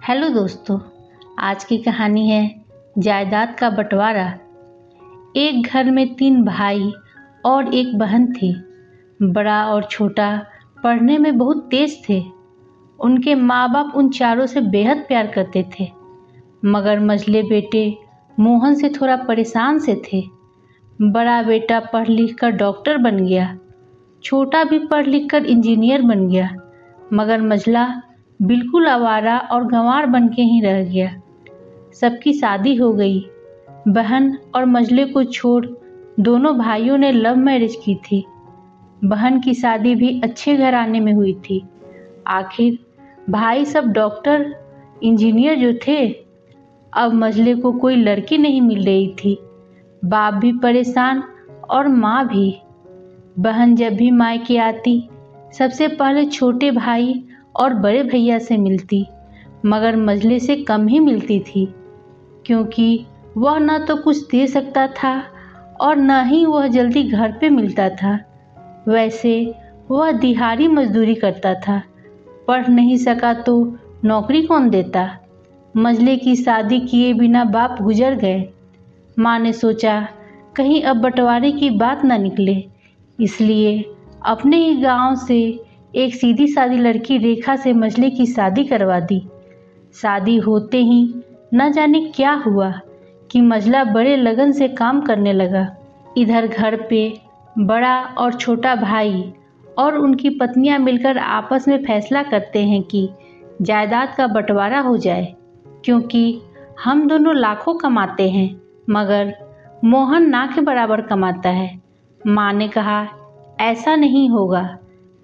Hello दोस्तों, आज की कहानी है जायदाद का बंटवारा। एक घर में 3 भाई और एक बहन थी। बड़ा और छोटा पढ़ने में बहुत तेज थे। उनके माँ बाप उन चारों से बेहद प्यार करते थे, मगर मझले बेटे मोहन से थोड़ा परेशान से थे। बड़ा बेटा पढ़ लिख कर डॉक्टर बन गया, छोटा भी पढ़ लिख कर इंजीनियर बन गया, मगर मझला बिल्कुल आवारा और गंवार बन के ही रह गया। सबकी शादी हो गई। बहन और मझले को छोड़ दोनों भाइयों ने लव मैरिज की थी। बहन की शादी भी अच्छे घराने में हुई थी। आखिर भाई सब डॉक्टर इंजीनियर जो थे, अब मझले को कोई लड़की नहीं मिल रही थी। बाप भी परेशान और माँ भी। बहन जब भी मायके आती सबसे पहले छोटे भाई और बड़े भैया से मिलती, मगर मझले से कम ही मिलती थी, क्योंकि वह न तो कुछ दे सकता था और न ही वह जल्दी घर पे मिलता था। वैसे वह दिहाड़ी मजदूरी करता था, पढ़ नहीं सका तो नौकरी कौन देता। मझले की शादी किए बिना बाप गुजर गए। माँ ने सोचा कहीं अब बंटवारे की बात न निकले, इसलिए अपने ही गांव से एक सीधी सादी लड़की रेखा से मझले की शादी करवा दी। शादी होते ही न जाने क्या हुआ कि मझला बड़े लगन से काम करने लगा। इधर घर पे बड़ा और छोटा भाई और उनकी पत्नियां मिलकर आपस में फैसला करते हैं कि जायदाद का बंटवारा हो जाए, क्योंकि हम दोनों लाखों कमाते हैं, मगर मोहन ना के बराबर कमाता है। माँ ने कहा ऐसा नहीं होगा,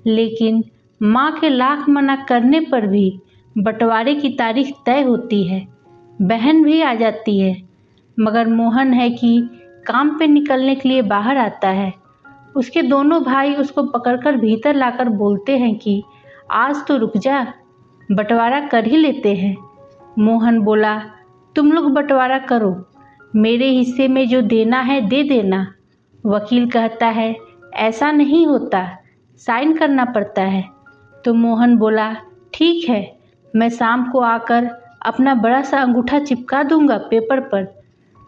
लेकिन माँ के लाख मना करने पर भी बंटवारे की तारीख तय होती है। बहन भी आ जाती है, मगर मोहन है कि काम पे निकलने के लिए बाहर आता है। उसके दोनों भाई उसको पकड़कर भीतर लाकर बोलते हैं कि आज तो रुक जा, बंटवारा कर ही लेते हैं। मोहन बोला तुम लोग बंटवारा करो, मेरे हिस्से में जो देना है दे देना। वकील कहता है ऐसा नहीं होता, साइन करना पड़ता है। तो मोहन बोला ठीक है, मैं शाम को आकर अपना बड़ा सा अंगूठा चिपका दूंगा पेपर पर।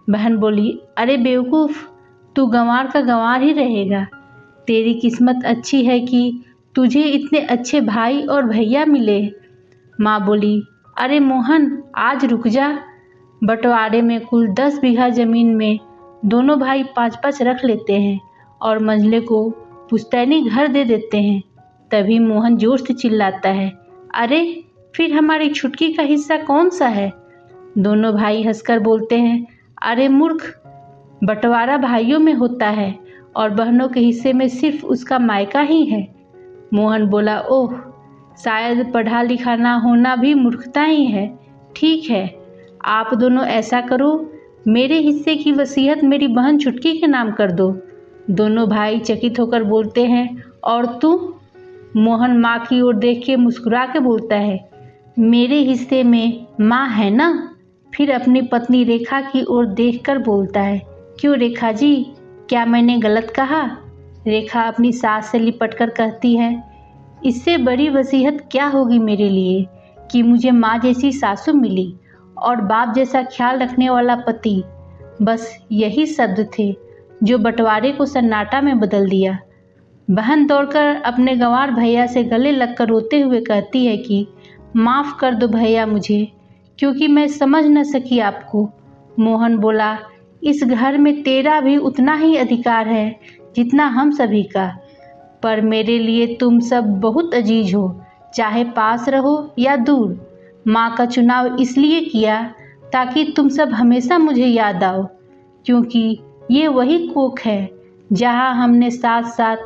बहन बोली अरे बेवकूफ़, तू गंवार का गंवार ही रहेगा। तेरी किस्मत अच्छी है कि तुझे इतने अच्छे भाई और भैया मिले। माँ बोली अरे मोहन आज रुक जा। बंटवारे में कुल 10 बीघा ज़मीन में दोनों भाई 5-5 रख लेते हैं और मंझले को पुश्तैनी घर दे देते हैं। तभी मोहन जोर से चिल्लाता है अरे फिर हमारी छुटकी का हिस्सा कौन सा है। दोनों भाई हंसकर बोलते हैं अरे मूर्ख, बंटवारा भाइयों में होता है और बहनों के हिस्से में सिर्फ उसका मायका ही है। मोहन बोला ओह, शायद पढ़ा लिखा ना होना भी मूर्खता ही है। ठीक है, आप दोनों ऐसा करो, मेरे हिस्से की वसीयत मेरी बहन छुटकी के नाम कर दो। दोनों भाई चकित होकर बोलते हैं और तू। मोहन माँ की ओर देख के मुस्कुरा के बोलता है मेरे हिस्से में माँ है ना। फिर अपनी पत्नी रेखा की ओर देखकर बोलता है क्यों रेखा जी, क्या मैंने गलत कहा। रेखा अपनी सास से लिपट कर कहती है इससे बड़ी वसीयत क्या होगी मेरे लिए कि मुझे माँ जैसी सासू मिली और बाप जैसा ख्याल रखने वाला पति। बस यही शब्द थे जो बंटवारे को सन्नाटा में बदल दिया। बहन दौड़कर अपने गंवार भैया से गले लगकर रोते हुए कहती है कि माफ़ कर दो भैया मुझे, क्योंकि मैं समझ न सकी आपको। मोहन बोला इस घर में तेरा भी उतना ही अधिकार है जितना हम सभी का, पर मेरे लिए तुम सब बहुत अजीज हो, चाहे पास रहो या दूर। माँ का चुनाव इसलिए किया ताकि तुम सब हमेशा मुझे याद आओ, क्योंकि ये वही कोख है जहाँ हमने साथ साथ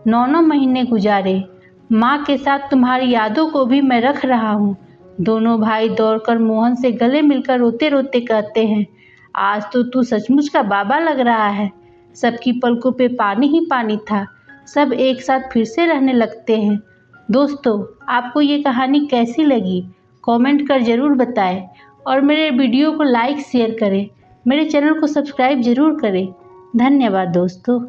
9 महीने गुजारे। माँ के साथ तुम्हारी यादों को भी मैं रख रहा हूँ। दोनों भाई दौड़कर मोहन से गले मिलकर रोते रोते कहते हैं आज तो तू सचमुच का बाबा लग रहा है। सबकी पलकों पे पानी ही पानी था। सब एक साथ फिर से रहने लगते हैं। दोस्तों, आपको ये कहानी कैसी लगी कमेंट कर ज़रूर बताएं और मेरे वीडियो को लाइक शेयर करें। मेरे चैनल को सब्सक्राइब ज़रूर करें। धन्यवाद दोस्तों।